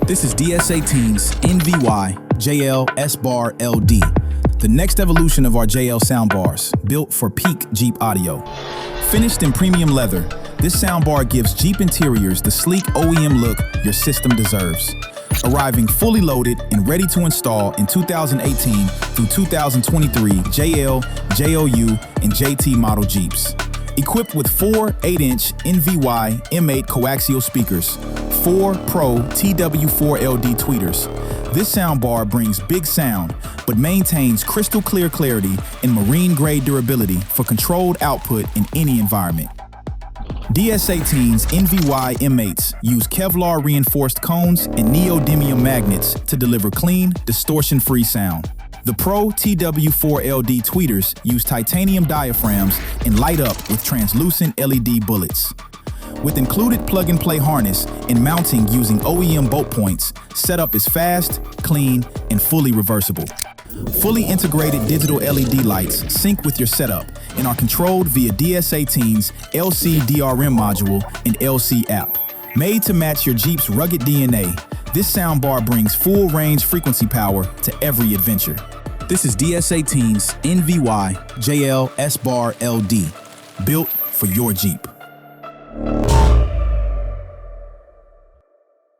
This is DS18's NVY-JLSBARLD, the next evolution of our JL soundbars, built for peak Jeep audio. Finished in premium leather, this soundbar gives Jeep interiors the sleek OEM look your system deserves. Arriving fully loaded and ready to install in 2018 through 2023 JL, JOU, and JT model Jeeps. Equipped with 4 8-inch NVY M8 coaxial speakers, 4 Pro TW4LD tweeters, this soundbar brings big sound, but maintains crystal clear clarity and marine-grade durability for controlled output in any environment. DS18's NVY M8s use Kevlar-reinforced cones and neodymium magnets to deliver clean, distortion-free sound. The Pro TW4LD tweeters use titanium diaphragms and light up with translucent LED bullets. With included plug-and-play harness and mounting using OEM bolt points, setup is fast, clean, and fully reversible. Fully integrated digital LED lights sync with your setup and are controlled via DS18's LC DRM module and LC app. Made to match your Jeep's rugged DNA, this soundbar brings full range frequency power to every adventure. This is DS18's NVY-JLSBARLD, built for your Jeep.